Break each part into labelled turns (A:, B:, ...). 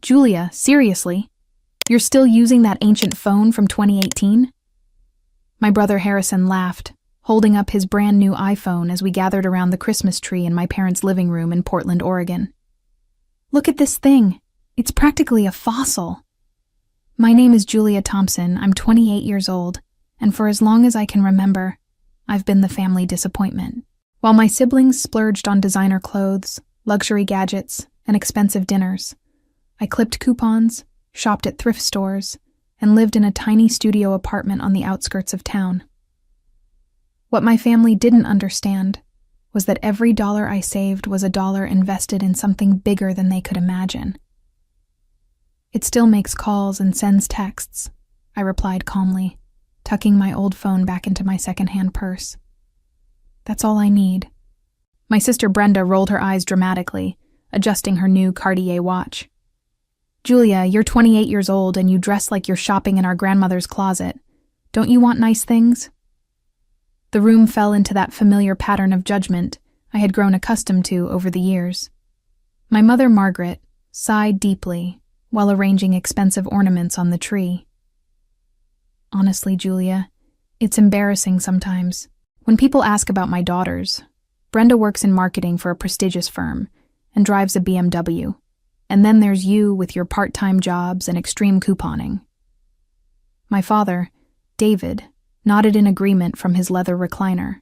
A: Julia, seriously? You're still using that ancient phone from 2018? My brother Harrison laughed, holding up his brand new iPhone as we gathered around the Christmas tree in my parents' living room in Portland, Oregon. Look at this thing. It's practically a fossil. My name is Julia Thompson. I'm 28 years old, and for as long as I can remember, I've been the family disappointment. While my siblings splurged on designer clothes, luxury gadgets, and expensive dinners, I clipped coupons, shopped at thrift stores, and lived in a tiny studio apartment on the outskirts of town. What my family didn't understand was that every dollar I saved was a dollar invested in something bigger than they could imagine. It still makes calls and sends texts, I replied calmly, tucking my old phone back into my secondhand purse. That's all I need. My sister Brenda rolled her eyes dramatically, adjusting her new Cartier watch. Julia, you're 28 years old and you dress like you're shopping in our grandmother's closet. Don't you want nice things? The room fell into that familiar pattern of judgment I had grown accustomed to over the years. My mother, Margaret, sighed deeply while arranging expensive ornaments on the tree. Honestly, Julia, it's embarrassing sometimes. When people ask about my daughters, Brenda works in marketing for a prestigious firm and drives a BMW. And then there's you with your part-time jobs and extreme couponing. My father, David, nodded in agreement from his leather recliner.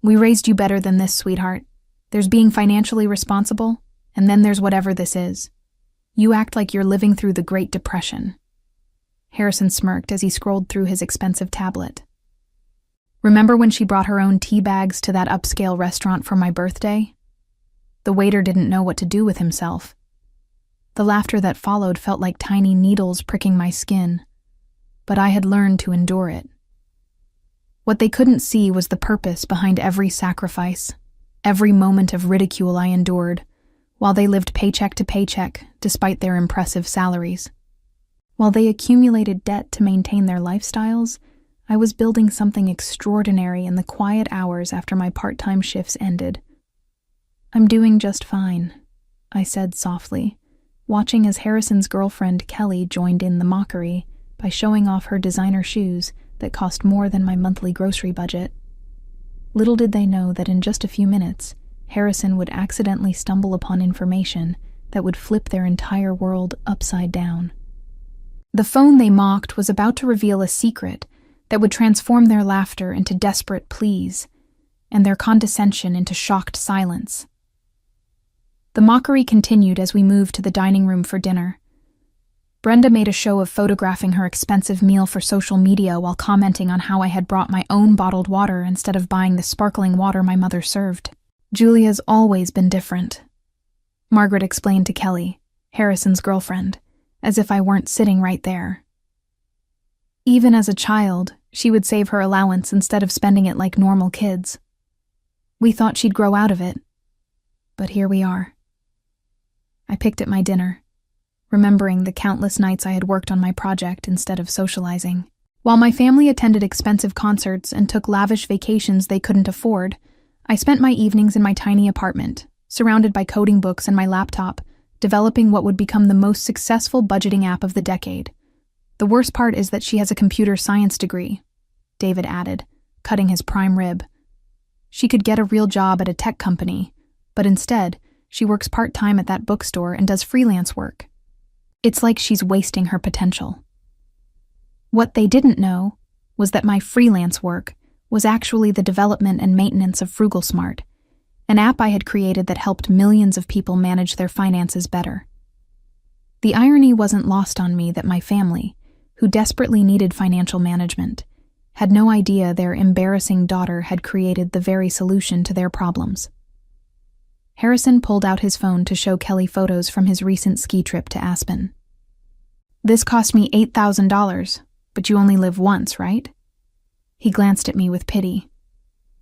A: We raised you better than this, sweetheart. There's being financially responsible, and then there's whatever this is. You act like you're living through the Great Depression. Harrison smirked as he scrolled through his expensive tablet. Remember when she brought her own tea bags to that upscale restaurant for my birthday? The waiter didn't know what to do with himself. The laughter that followed felt like tiny needles pricking my skin, but I had learned to endure it. What they couldn't see was the purpose behind every sacrifice, every moment of ridicule I endured, while they lived paycheck to paycheck despite their impressive salaries. While they accumulated debt to maintain their lifestyles, I was building something extraordinary in the quiet hours after my part-time shifts ended. I'm doing just fine, I said softly, watching as Harrison's girlfriend Kelly joined in the mockery by showing off her designer shoes that cost more than my monthly grocery budget. Little did they know that in just a few minutes, Harrison would accidentally stumble upon information that would flip their entire world upside down. The phone they mocked was about to reveal a secret that would transform their laughter into desperate pleas, and their condescension into shocked silence. The mockery continued as we moved to the dining room for dinner. Brenda made a show of photographing her expensive meal for social media while commenting on how I had brought my own bottled water instead of buying the sparkling water my mother served. Julia's always been different, Margaret explained to Kelly, Harrison's girlfriend, as if I weren't sitting right there. Even as a child, she would save her allowance instead of spending it like normal kids. We thought she'd grow out of it, but here we are. I picked at my dinner, remembering the countless nights I had worked on my project instead of socializing. While my family attended expensive concerts and took lavish vacations they couldn't afford, I spent my evenings in my tiny apartment, surrounded by coding books and my laptop, developing what would become the most successful budgeting app of the decade. The worst part is that she has a computer science degree, David added, cutting his prime rib. She could get a real job at a tech company, but instead, she works part-time at that bookstore and does freelance work. It's like she's wasting her potential. What they didn't know was that my freelance work was actually the development and maintenance of FrugalSmart, an app I had created that helped millions of people manage their finances better. The irony wasn't lost on me that my family, who desperately needed financial management, had no idea their embarrassing daughter had created the very solution to their problems. Harrison pulled out his phone to show Kelly photos from his recent ski trip to Aspen. This cost me $8,000, but you only live once, right? He glanced at me with pity.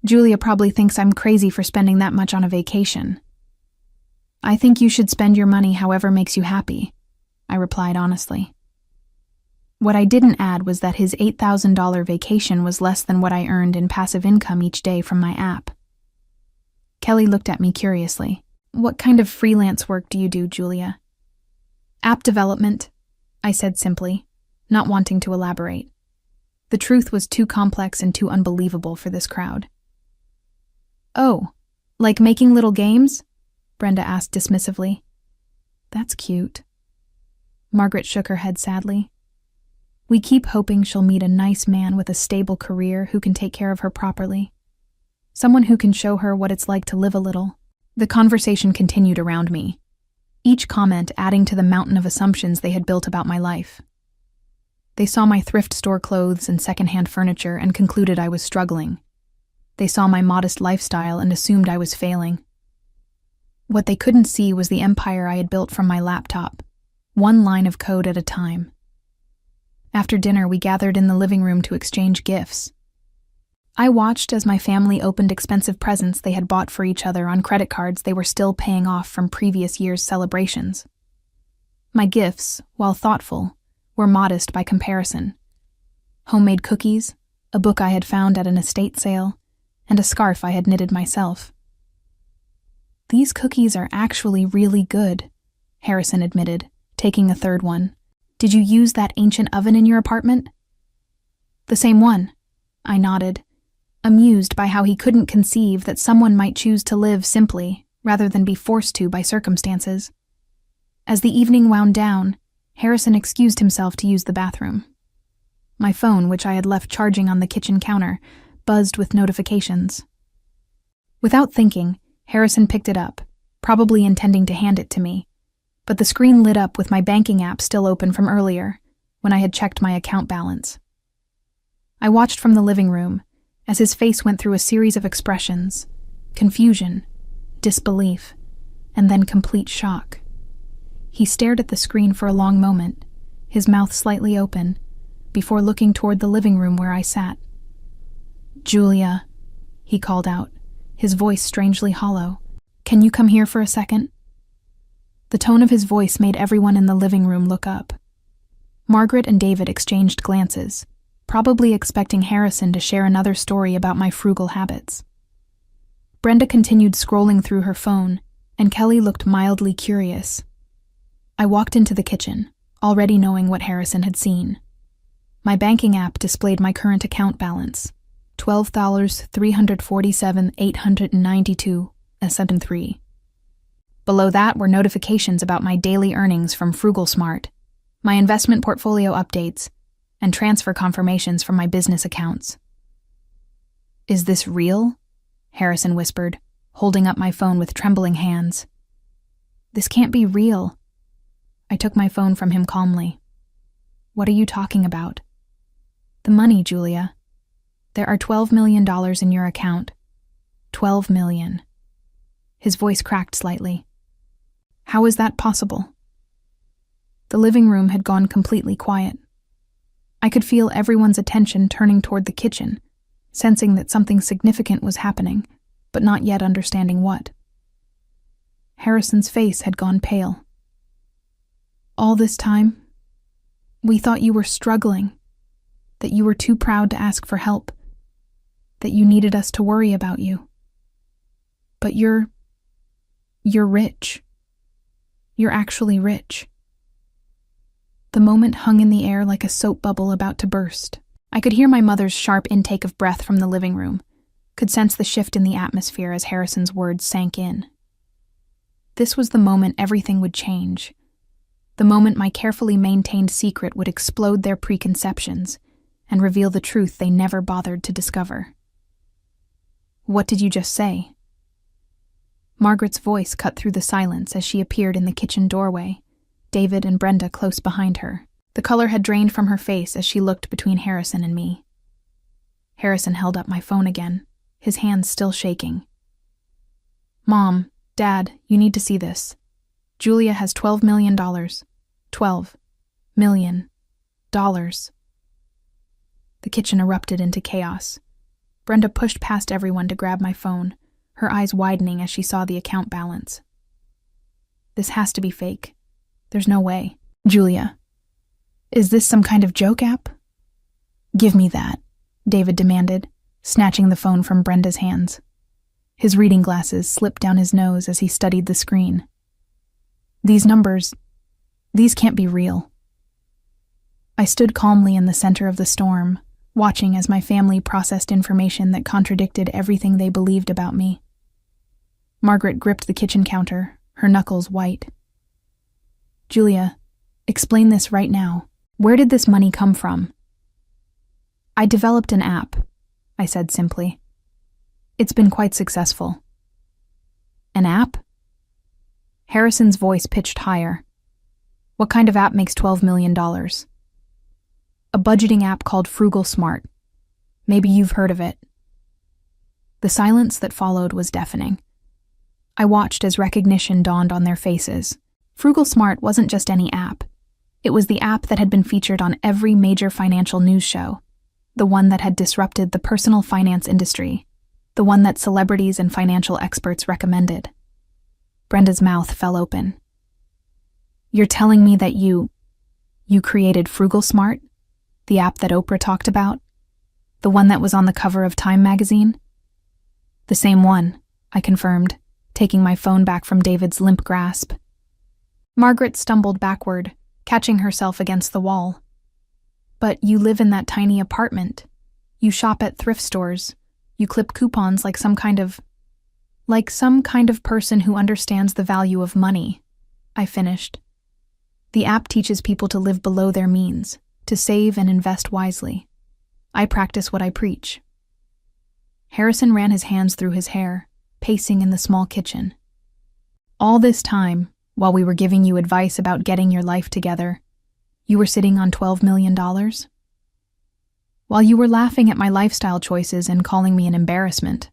A: Julia probably thinks I'm crazy for spending that much on a vacation. I think you should spend your money however makes you happy, I replied honestly. What I didn't add was that his $8,000 vacation was less than what I earned in passive income each day from my app. Kelly looked at me curiously. What kind of freelance work do you do, Julia? App development, I said simply, not wanting to elaborate. The truth was too complex and too unbelievable for this crowd. Oh, like making little games? Brenda asked dismissively. That's cute. Margaret shook her head sadly. We keep hoping she'll meet a nice man with a stable career who can take care of her properly. Someone who can show her what it's like to live a little. The conversation continued around me, each comment adding to the mountain of assumptions they had built about my life. They saw my thrift store clothes and secondhand furniture and concluded I was struggling. They saw my modest lifestyle and assumed I was failing. What they couldn't see was the empire I had built from my laptop, one line of code at a time. After dinner, we gathered in the living room to exchange gifts. I watched as my family opened expensive presents they had bought for each other on credit cards they were still paying off from previous year's celebrations. My gifts, while thoughtful, were modest by comparison. Homemade cookies, a book I had found at an estate sale, and a scarf I had knitted myself. These cookies are actually really good, Harrison admitted, taking a third one. Did you use that ancient oven in your apartment? The same one, I nodded, amused by how he couldn't conceive that someone might choose to live simply rather than be forced to by circumstances. As the evening wound down, Harrison excused himself to use the bathroom. My phone, which I had left charging on the kitchen counter, buzzed with notifications. Without thinking, Harrison picked it up, probably intending to hand it to me, but the screen lit up with my banking app still open from earlier, when I had checked my account balance. I watched from the living room as his face went through a series of expressions: confusion, disbelief, and then complete shock. He stared at the screen for a long moment, his mouth slightly open, before looking toward the living room where I sat. "Julia," he called out, his voice strangely hollow. "Can you come here for a second?" The tone of his voice made everyone in the living room look up. Margaret and David exchanged glances, probably expecting Harrison to share another story about my frugal habits. Brenda continued scrolling through her phone, and Kelly looked mildly curious. I walked into the kitchen, already knowing what Harrison had seen. My banking app displayed my current account balance, $12,347,892.73. Below that were notifications about my daily earnings from Frugal Smart, my investment portfolio updates, and transfer confirmations from my business accounts. "Is this real?" Harrison whispered, holding up my phone with trembling hands. "This can't be real." I took my phone from him calmly. "What are you talking about?" "The money, Julia. There are $12 million in your account. 12 million. His voice cracked slightly. "How is that possible?" The living room had gone completely quiet. I could feel everyone's attention turning toward the kitchen, sensing that something significant was happening, but not yet understanding what. Harrison's face had gone pale. "All this time, we thought you were struggling, that you were too proud to ask for help, that you needed us to worry about you. But you're rich. You're actually rich." The moment hung in the air like a soap bubble about to burst. I could hear my mother's sharp intake of breath from the living room, could sense the shift in the atmosphere as Harrison's words sank in. This was the moment everything would change. The moment my carefully maintained secret would explode their preconceptions and reveal the truth they never bothered to discover. "What did you just say?" Margaret's voice cut through the silence as she appeared in the kitchen doorway, David and Brenda close behind her. The color had drained from her face as she looked between Harrison and me. Harrison held up my phone again, his hands still shaking. "Mom, Dad, you need to see this. Julia has $12 million. $12 million. The kitchen erupted into chaos. Brenda pushed past everyone to grab my phone, her eyes widening as she saw the account balance. "This has to be fake. There's no way." "Julia, is this some kind of joke app?" "Give me that," David demanded, snatching the phone from Brenda's hands. His reading glasses slipped down his nose as he studied the screen. "These numbers, These can't be real. I stood calmly in the center of the storm, watching as my family processed information that contradicted everything they believed about me. Margaret gripped the kitchen counter, her knuckles white. Julia, explain this right now. Where did this money come from? I developed an app, I said simply. It's been quite successful. An app? Harrison's voice pitched higher. What kind of app makes $12 million? A budgeting app called Frugal Smart. Maybe you've heard of it. The silence that followed was deafening. I watched as recognition dawned on their faces. Frugal Smart wasn't just any app. It was the app that had been featured on every major financial news show, the one that had disrupted the personal finance industry, the one that celebrities and financial experts recommended. Brenda's mouth fell open. You're telling me that you created Frugal Smart? The app that Oprah talked about? The one that was on the cover of Time magazine? The same one, I confirmed, taking my phone back from David's limp grasp. Margaret stumbled backward, catching herself against the wall. But you live in that tiny apartment. You shop at thrift stores. You clip coupons like some kind of person who understands the value of money, I finished. The app teaches people to live below their means, to save and invest wisely. I practice what I preach. Harrison ran his hands through his hair, pacing in the small kitchen. All this time, while we were giving you advice about getting your life together, you were sitting on $12 million? While you were laughing at my lifestyle choices and calling me an embarrassment,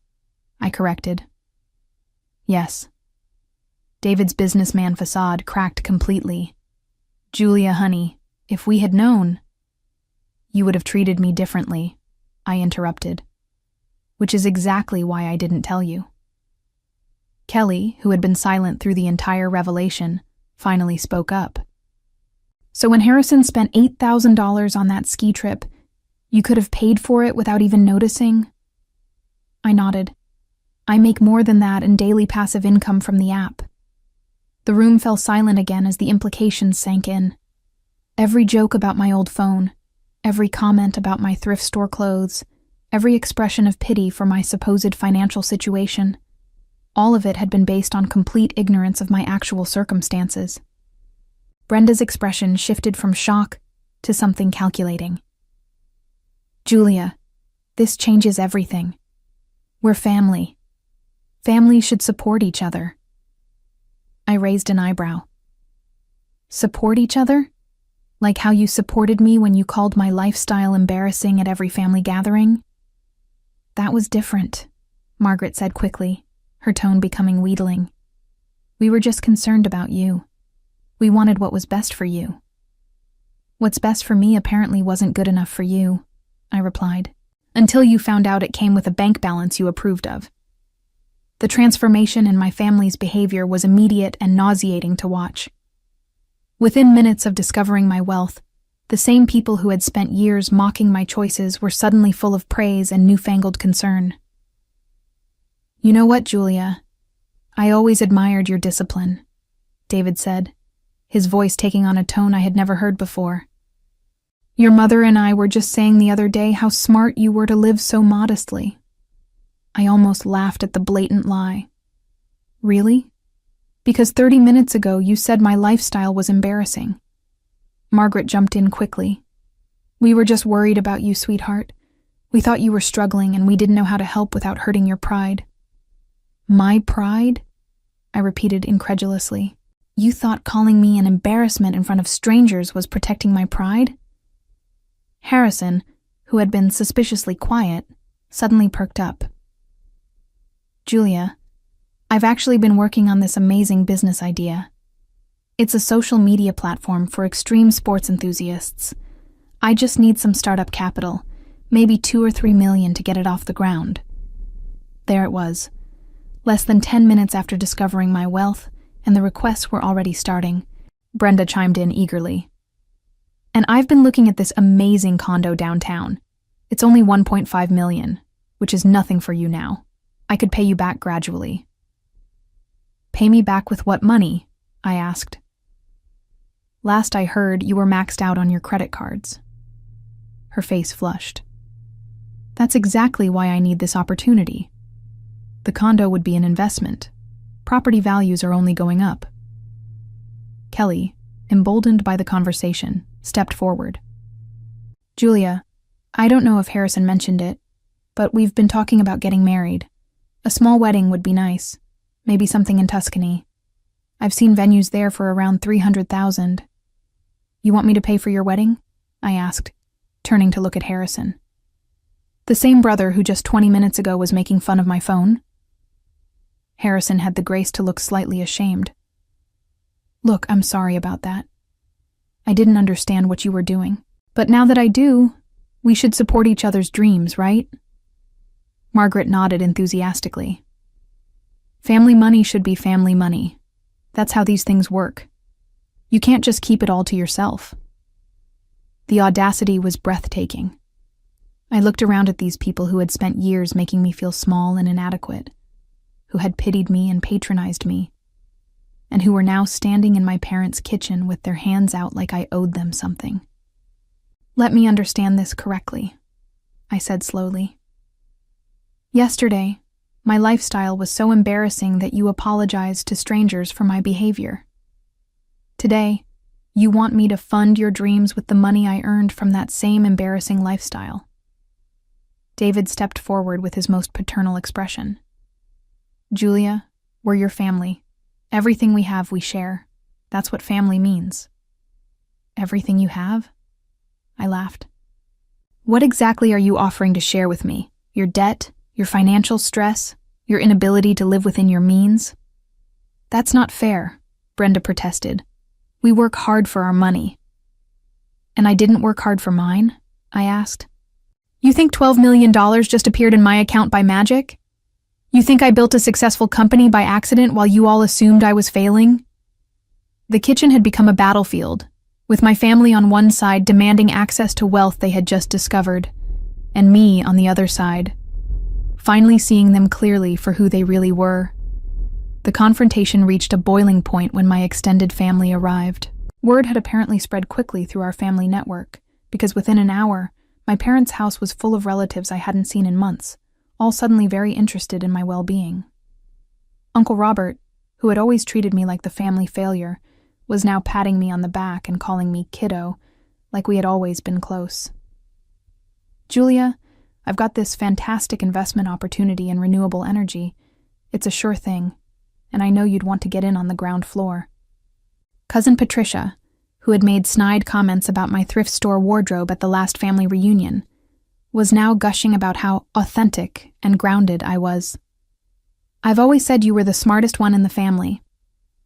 A: I corrected. Yes. David's businessman facade cracked completely. Julia, honey, if we had known... You would have treated me differently, I interrupted. Which is exactly why I didn't tell you. Kelly, who had been silent through the entire revelation, finally spoke up. So when Harrison spent $8,000 on that ski trip, you could have paid for it without even noticing? I nodded. I make more than that in daily passive income from the app. The room fell silent again as the implications sank in. Every joke about my old phone, every comment about my thrift store clothes, every expression of pity for my supposed financial situation, all of it had been based on complete ignorance of my actual circumstances. Brenda's expression shifted from shock to something calculating. Julia, this changes everything. We're family. Families should support each other. I raised an eyebrow. Support each other? Like how you supported me when you called my lifestyle embarrassing at every family gathering? That was different, Margaret said quickly, her tone becoming wheedling. We were just concerned about you. We wanted what was best for you. What's best for me apparently wasn't good enough for you, I replied, until you found out it came with a bank balance you approved of. The transformation in my family's behavior was immediate and nauseating to watch. Within minutes of discovering my wealth, the same people who had spent years mocking my choices were suddenly full of praise and newfangled concern. You know what, Julia? I always admired your discipline, David said, his voice taking on a tone I had never heard before. Your mother and I were just saying the other day how smart you were to live so modestly. I almost laughed at the blatant lie. Really? Because 30 minutes ago you said my lifestyle was embarrassing. Margaret jumped in quickly. We were just worried about you, sweetheart. We thought you were struggling and we didn't know how to help without hurting your pride. My pride? I repeated incredulously. You thought calling me an embarrassment in front of strangers was protecting my pride? Harrison, who had been suspiciously quiet, suddenly perked up. Julia, I've actually been working on this amazing business idea. It's a social media platform for extreme sports enthusiasts. I just need some startup capital, maybe $2 or $3 million to get it off the ground. There it was. Less than 10 minutes after discovering my wealth, and the requests were already starting, Brenda chimed in eagerly. And I've been looking at this amazing condo downtown. It's only $1.5 million, which is nothing for you now. I could pay you back gradually. Pay me back with what money? I asked. Last I heard, you were maxed out on your credit cards. Her face flushed. That's exactly why I need this opportunity. The condo would be an investment. Property values are only going up. Kelly, emboldened by the conversation, stepped forward. Julia, I don't know if Harrison mentioned it, but we've been talking about getting married. A small wedding would be nice. Maybe something in Tuscany. I've seen venues there for around $300,000. You want me to pay for your wedding? I asked, turning to look at Harrison. The same brother who just 20 minutes ago was making fun of my phone? Harrison had the grace to look slightly ashamed. Look, I'm sorry about that. I didn't understand what you were doing. But now that I do, we should support each other's dreams, right? Margaret nodded enthusiastically. Family money should be family money. That's how these things work. You can't just keep it all to yourself. The audacity was breathtaking. I looked around at these people who had spent years making me feel small and inadequate, who had pitied me and patronized me, and who were now standing in my parents' kitchen with their hands out like I owed them something. Let me understand this correctly, I said slowly. Yesterday, my lifestyle was so embarrassing that you apologized to strangers for my behavior. Today, you want me to fund your dreams with the money I earned from that same embarrassing lifestyle. David stepped forward with his most paternal expression. Julia, we're your family. Everything we have, we share. That's what family means. Everything you have? I laughed. What exactly are you offering to share with me? Your debt? Your financial stress? Your inability to live within your means? That's not fair, Brenda protested. We work hard for our money. And I didn't work hard for mine? I asked. You think $12 million just appeared in my account by magic? You think I built a successful company by accident while you all assumed I was failing? The kitchen had become a battlefield, with my family on one side demanding access to wealth they had just discovered, and me on the other side, finally seeing them clearly for who they really were. The confrontation reached a boiling point when my extended family arrived. Word had apparently spread quickly through our family network, because within an hour, my parents' house was full of relatives I hadn't seen in months, all suddenly very interested in my well-being. Uncle Robert, who had always treated me like the family failure, was now patting me on the back and calling me kiddo, like we had always been close. Julia, I've got this fantastic investment opportunity in renewable energy. It's a sure thing, and I know you'd want to get in on the ground floor. Cousin Patricia, who had made snide comments about my thrift store wardrobe at the last family reunion, was now gushing about how authentic and grounded I was. I've always said you were the smartest one in the family.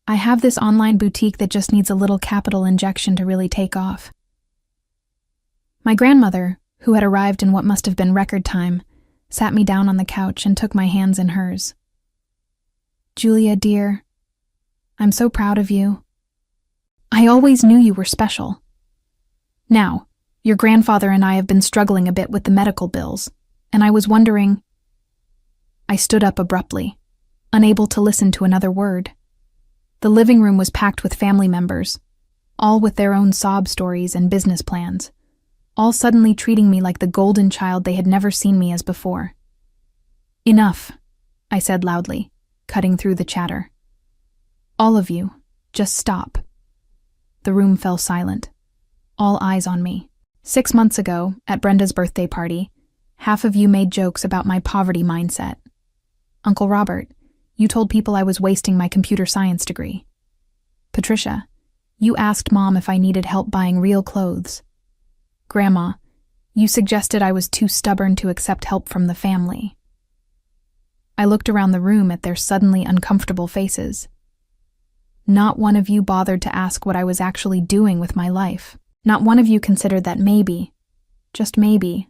A: I have this online boutique that just needs a little capital injection to really take off. My grandmother, who had arrived in what must have been record time, sat me down on the couch and took my hands in hers. Julia, dear, I'm so proud of you. I always knew you were special. Now, your grandfather and I have been struggling a bit with the medical bills, and I was wondering... I stood up abruptly, unable to listen to another word. The living room was packed with family members, all with their own sob stories and business plans, all suddenly treating me like the golden child they had never seen me as before. Enough, I said loudly, cutting through the chatter. All of you, just stop. The room fell silent, all eyes on me. 6 months ago, at Brenda's birthday party, half of you made jokes about my poverty mindset. Uncle Robert, you told people I was wasting my computer science degree. Patricia, you asked Mom if I needed help buying real clothes. Grandma, you suggested I was too stubborn to accept help from the family. I looked around the room at their suddenly uncomfortable faces. Not one of you bothered to ask what I was actually doing with my life. Not one of you considered that maybe, just maybe,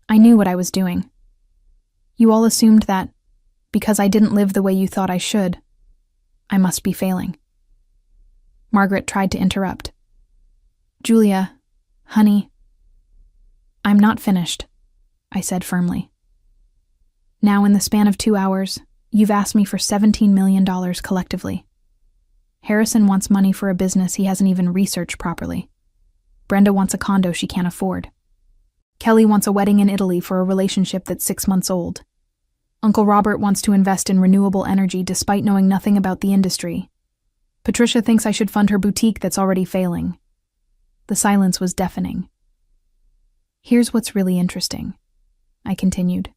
A: I knew what I was doing. You all assumed that, because I didn't live the way you thought I should, I must be failing. Margaret tried to interrupt. Julia, honey, I'm not finished, I said firmly. Now, in the span of 2 hours, you've asked me for $17 million collectively. Harrison wants money for a business he hasn't even researched properly. Brenda wants a condo she can't afford. Kelly wants a wedding in Italy for a relationship that's 6 months old. Uncle Robert wants to invest in renewable energy despite knowing nothing about the industry. Patricia thinks I should fund her boutique that's already failing. The silence was deafening. Here's what's really interesting, I continued.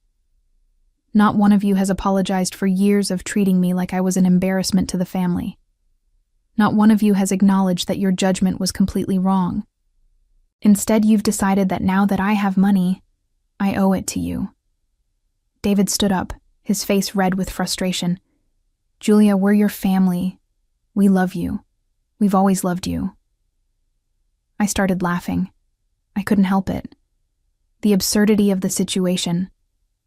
A: Not one of you has apologized for years of treating me like I was an embarrassment to the family. Not one of you has acknowledged that your judgment was completely wrong. Instead, you've decided that now that I have money, I owe it to you. David stood up, his face red with frustration. Julia, we're your family. We love you. We've always loved you. I started laughing. I couldn't help it. The absurdity of the situation,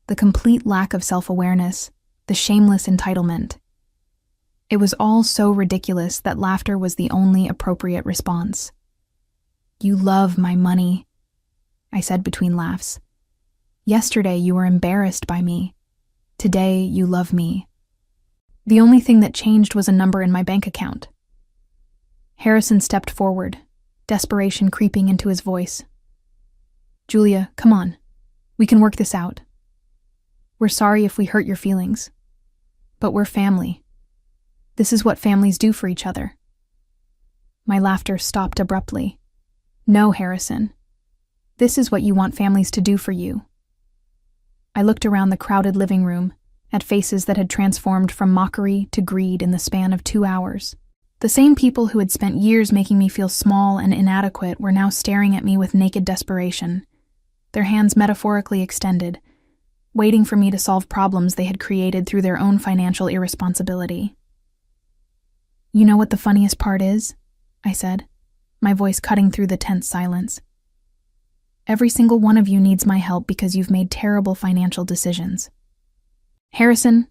A: the complete lack of self-awareness, the shameless entitlement. It was all so ridiculous that laughter was the only appropriate response. You love my money, I said between laughs. Yesterday you were embarrassed by me. Today you love me. The only thing that changed was a number in my bank account. Harrison stepped forward, desperation creeping into his voice. Julia, come on. We can work this out. We're sorry if we hurt your feelings. But we're family. This is what families do for each other. My laughter stopped abruptly. No, Harrison. This is what you want families to do for you. I looked around the crowded living room, at faces that had transformed from mockery to greed in the span of 2 hours. The same people who had spent years making me feel small and inadequate were now staring at me with naked desperation, their hands metaphorically extended, waiting for me to solve problems they had created through their own financial irresponsibility. You know what the funniest part is? I said, my voice cutting through the tense silence. Every single one of you needs my help because you've made terrible financial decisions. Harrison,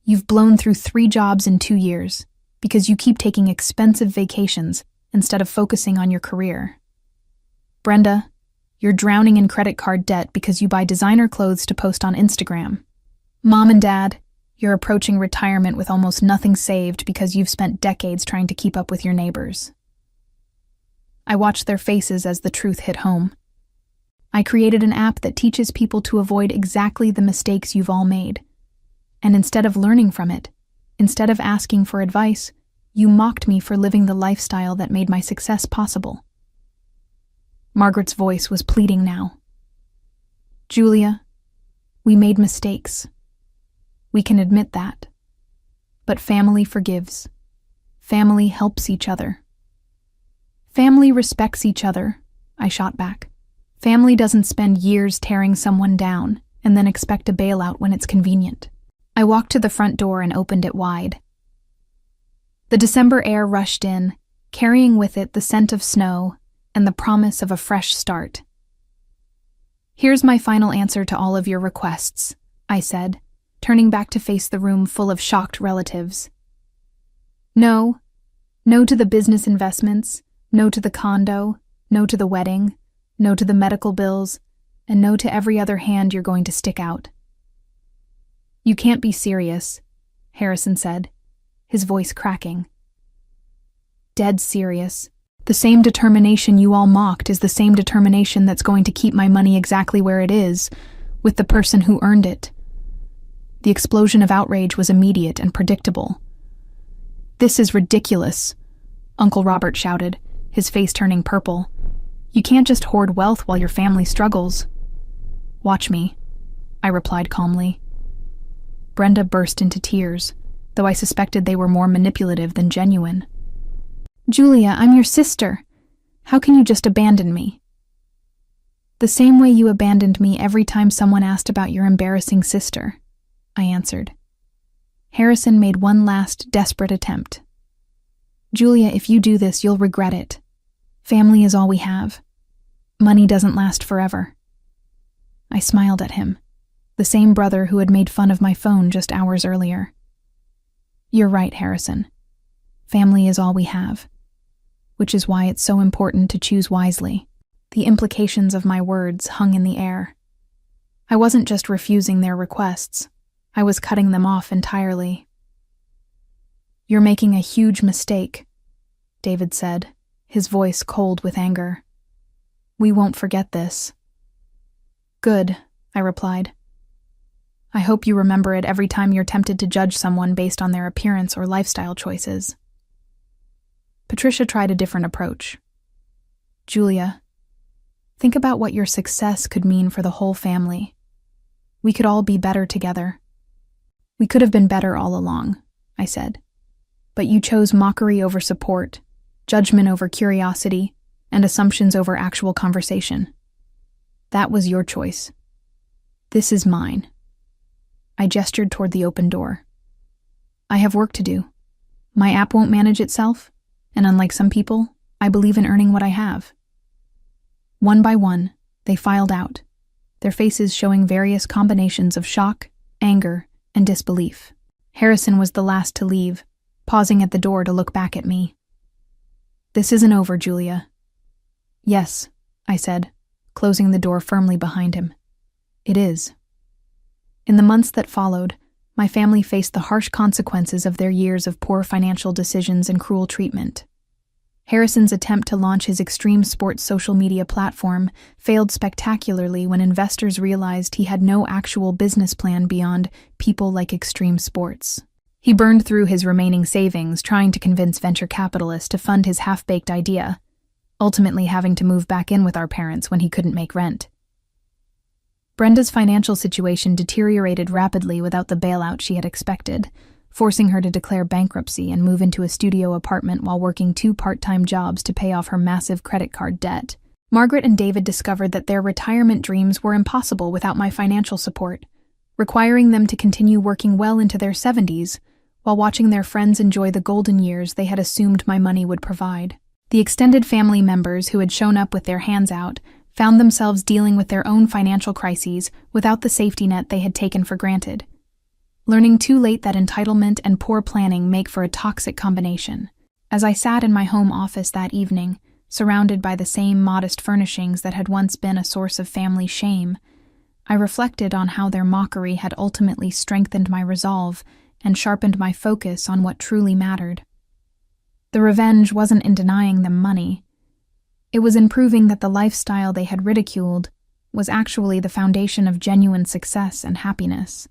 A: you've blown through 3 jobs in 2 years because you keep taking expensive vacations instead of focusing on your career. Brenda, you're drowning in credit card debt because you buy designer clothes to post on Instagram. Mom and Dad, you're approaching retirement with almost nothing saved because you've spent decades trying to keep up with your neighbors. I watched their faces as the truth hit home. I created an app that teaches people to avoid exactly the mistakes you've all made. And instead of learning from it, instead of asking for advice, you mocked me for living the lifestyle that made my success possible. Margaret's voice was pleading now. Julia, we made mistakes. We can admit that. But family forgives. Family helps each other. Family respects each other, I shot back. Family doesn't spend years tearing someone down and then expect a bailout when it's convenient. I walked to the front door and opened it wide. The December air rushed in, carrying with it the scent of snow and the promise of a fresh start. Here's my final answer to all of your requests, I said, turning back to face the room full of shocked relatives. No. No to the business investments, no to the condo, no to the wedding, no to the medical bills, and no to every other hand you're going to stick out. You can't be serious, Harrison said, his voice cracking. Dead serious. The same determination you all mocked is the same determination that's going to keep my money exactly where it is, with the person who earned it. The explosion of outrage was immediate and predictable. This is ridiculous, Uncle Robert shouted, his face turning purple. You can't just hoard wealth while your family struggles. Watch me, I replied calmly. Brenda burst into tears, though I suspected they were more manipulative than genuine. Julia, I'm your sister. How can you just abandon me? The same way you abandoned me every time someone asked about your embarrassing sister, I answered. Harrison made one last desperate attempt. Julia, if you do this, you'll regret it. Family is all we have. Money doesn't last forever. I smiled at him, the same brother who had made fun of my phone just hours earlier. You're right, Harrison. Family is all we have, which is why it's so important to choose wisely. The implications of my words hung in the air. I wasn't just refusing their requests. I was cutting them off entirely. "You're making a huge mistake," David said, his voice cold with anger. "We won't forget this." "Good," I replied. "I hope you remember it every time you're tempted to judge someone based on their appearance or lifestyle choices." Patricia tried a different approach. "Julia, think about what your success could mean for the whole family. We could all be better together." "We could have been better all along," I said. "But you chose mockery over support, judgment over curiosity, and assumptions over actual conversation. That was your choice. This is mine." I gestured toward the open door. "I have work to do. My app won't manage itself, and unlike some people, I believe in earning what I have." One by one, they filed out, their faces showing various combinations of shock, anger, and disbelief. Harrison was the last to leave, pausing at the door to look back at me. "This isn't over, Julia." "Yes," I said, closing the door firmly behind him. "It is." In the months that followed, my family faced the harsh consequences of their years of poor financial decisions and cruel treatment. Harrison's attempt to launch his extreme sports social media platform failed spectacularly when investors realized he had no actual business plan beyond people like extreme sports. He burned through his remaining savings trying to convince venture capitalists to fund his half-baked idea, ultimately having to move back in with our parents when he couldn't make rent. Brenda's financial situation deteriorated rapidly without the bailout she had expected, forcing her to declare bankruptcy and move into a studio apartment while working 2 part-time jobs to pay off her massive credit card debt. Margaret and David discovered that their retirement dreams were impossible without my financial support, requiring them to continue working well into their 70s while watching their friends enjoy the golden years they had assumed my money would provide. The extended family members who had shown up with their hands out found themselves dealing with their own financial crises without the safety net they had taken for granted, learning too late that entitlement and poor planning make for a toxic combination. As I sat in my home office that evening, surrounded by the same modest furnishings that had once been a source of family shame, I reflected on how their mockery had ultimately strengthened my resolve and sharpened my focus on what truly mattered. The revenge wasn't in denying them money. It was in proving that the lifestyle they had ridiculed was actually the foundation of genuine success and happiness.